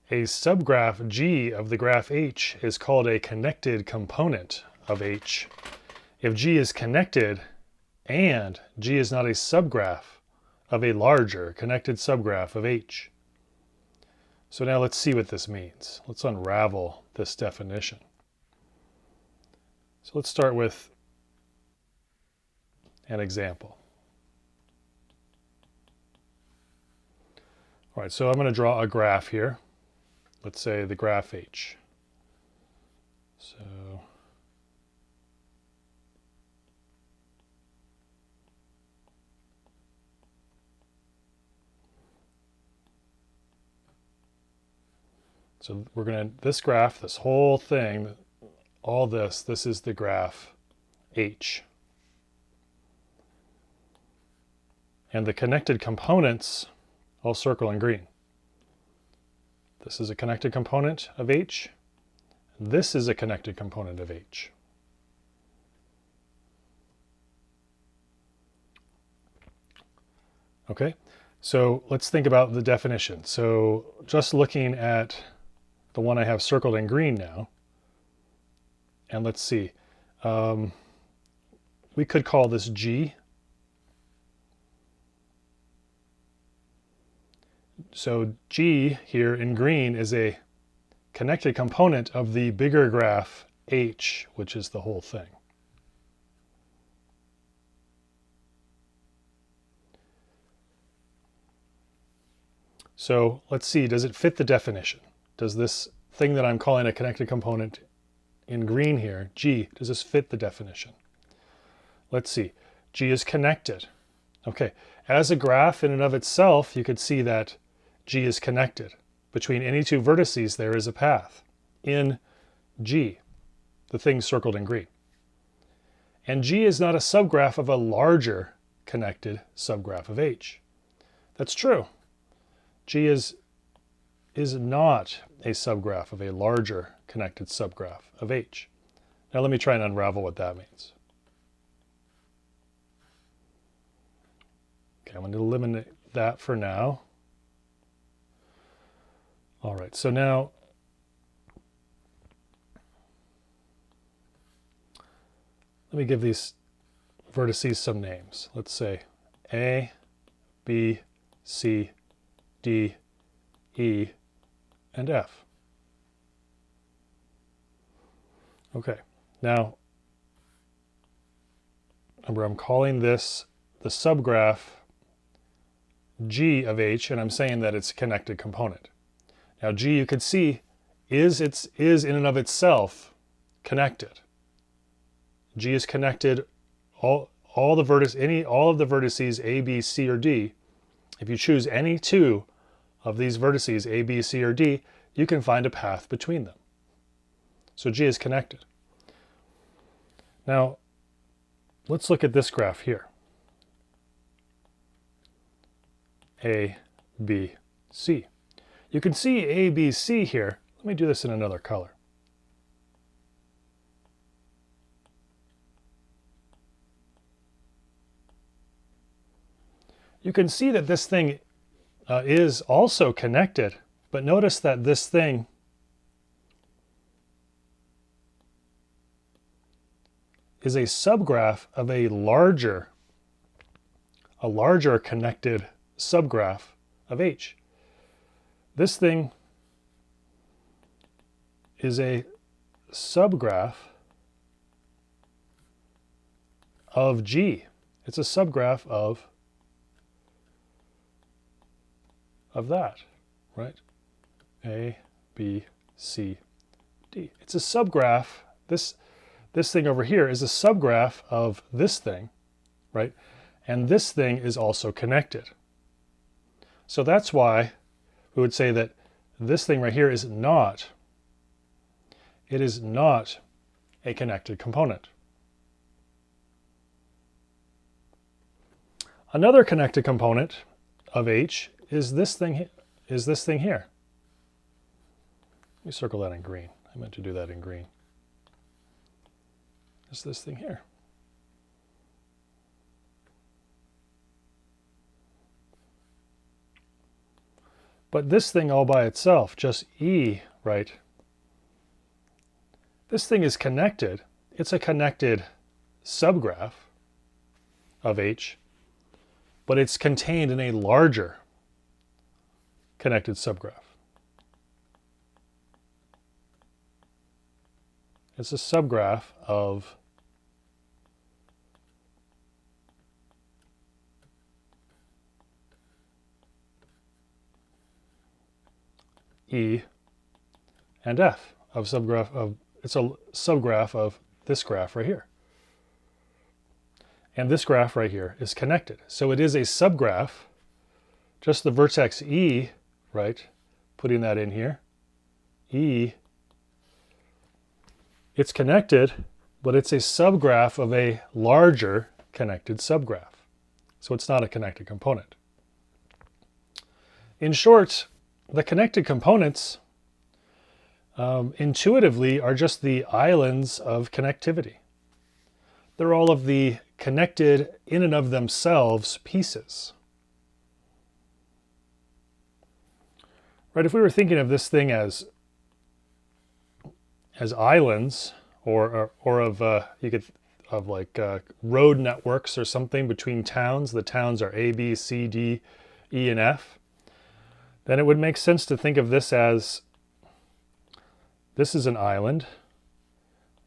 A subgraph G of the graph H is called a connected component of H if G is connected and G is not a subgraph of a larger connected subgraph of H. So now let's see what this means. Let's unravel this definition. So let's start with an example. All right, so I'm going to draw a graph here. Let's say the graph H. So we're going to, this graph, this whole thing, all this is the graph H. And the connected components, I'll circle in green. This is a connected component of H. This is a connected component of H. Okay, so let's think about the definition. So just looking at the one I have circled in green now, and let's see, we could call this G. So G here in green is a connected component of the bigger graph H, which is the whole thing. So let's see, does it fit the definition? Does this thing that I'm calling a connected component in green here, G, does this fit the definition? Let's see, G is connected. Okay, as a graph in and of itself, you could see that G is connected. Between any two vertices, there is a path in G, the thing circled in green. And G is not a subgraph of a larger connected subgraph of H. That's true. G is not a subgraph of a larger connected subgraph of H. Now let me try and unravel what that means. Okay, I'm going to eliminate that for now. All right, so now let me give these vertices some names. Let's say A, B, C, D, E, and F. Okay, now remember I'm calling this the subgraph G of H, and I'm saying that it's a connected component. Now G, you could see, is in and of itself connected. G is connected, all of the vertices A, B, C, or D. If you choose any two of these vertices A, B, C, or D, you can find a path between them. So G is connected. Now, let's look at this graph here. A, B, C. You can see A, B, C here. Let me do this in another color. You can see that this thing is also connected, but notice that this thing is a subgraph of a larger connected subgraph of H. This thing is a subgraph of G. It's a subgraph of that, right? A, B, C, D. It's a subgraph. This thing over here is a subgraph of this thing, right? And this thing is also connected. So that's why we would say that this thing right here is not a connected component. Another connected component of H is this thing here. Let me circle that in green. I meant to do that in green. It's this thing here. But this thing all by itself, just E, right? This thing is connected. It's a connected subgraph of H, but it's contained in a larger connected subgraph. It's a subgraph of E and F of subgraph of, it's a subgraph of this graph right here. And this graph right here is connected. So it is a subgraph, just the vertex E, right? Putting that in here. E, it's connected, but it's a subgraph of a larger connected subgraph. So it's not a connected component. In short, the connected components intuitively are just the islands of connectivity. They're all of the connected in and of themselves pieces. Right, if we were thinking of this thing as islands, or of you could of like road networks or something between towns. The towns are A, B, C, D, E, and F. Then it would make sense to think of this as this is an island,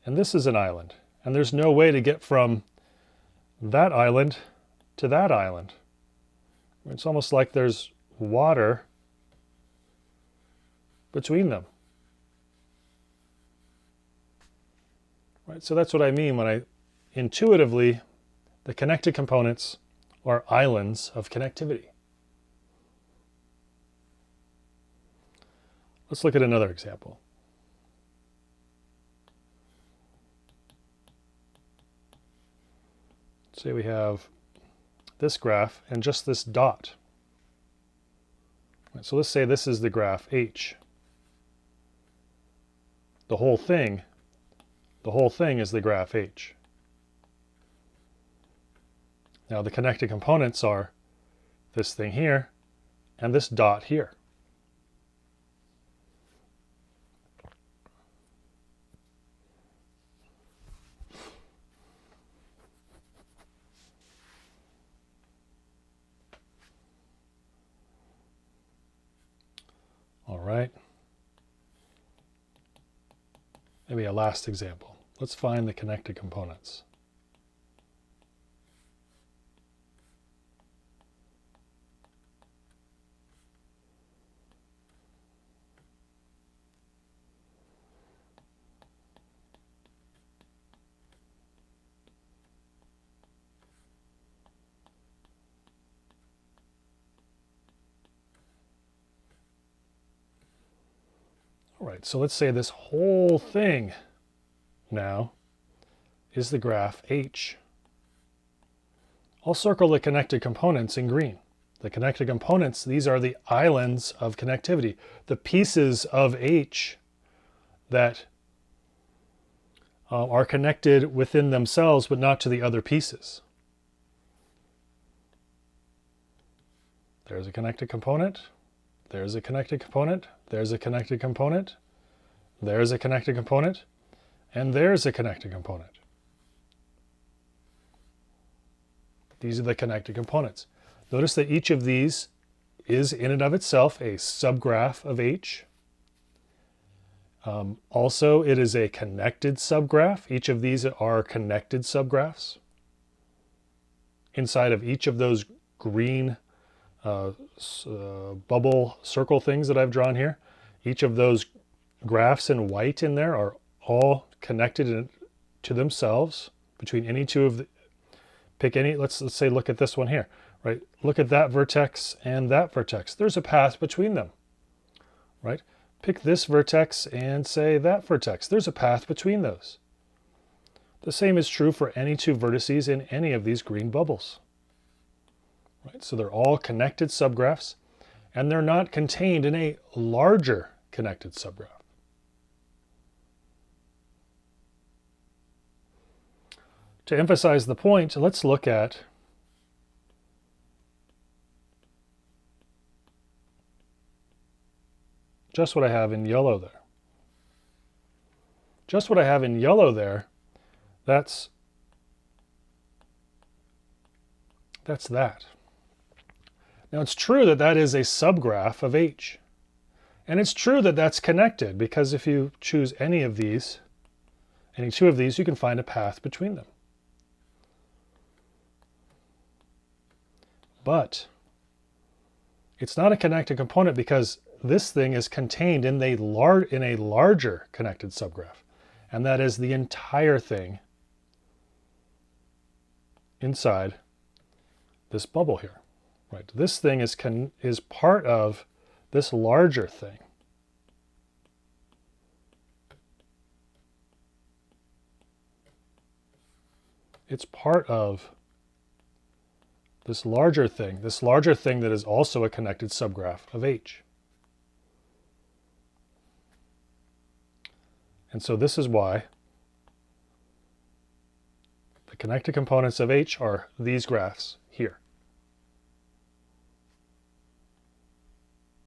and this is an island, and there's no way to get from that island to that island. It's almost like there's water between them. Right, so that's what I mean when I intuitively, the connected components are islands of connectivity. Let's look at another example. Say we have this graph and just this dot. Right, so let's say this is the graph H. The whole thing is the graph H. Now the connected components are this thing here and this dot here. All right. Maybe a last example. Let's find the connected components. All right, so let's say this whole thing now is the graph H. I'll circle the connected components in green. The connected components, these are the islands of connectivity, the pieces of H that are connected within themselves, but not to the other pieces. There's a connected component. There's a connected component. There's a connected component. There's a connected component. And there's a connected component. These are the connected components. Notice that each of these is in and of itself a subgraph of H. Also, it is a connected subgraph. Each of these are connected subgraphs. Inside of each of those green bubble circle things that I've drawn here, each of those graphs in white in there are all connected to themselves between any two of the, pick any, let's say look at this one here, right? Look at that vertex and that vertex. There's a path between them, right? Pick this vertex and say that vertex. There's a path between those. The same is true for any two vertices in any of these green bubbles. Right? So they're all connected subgraphs, and they're not contained in a larger connected subgraph. To emphasize the point, let's look at just what I have in yellow there. Just what I have in yellow there, that's that. Now it's true that that is a subgraph of H. And it's true that that's connected, because if you choose any of these, any two of these, you can find a path between them. But it's not a connected component because this thing is contained in a larger connected subgraph. And that is the entire thing inside this bubble here. Right? This thing is part of this larger thing. It's part of this larger thing that is also a connected subgraph of H. And so this is why the connected components of H are these graphs.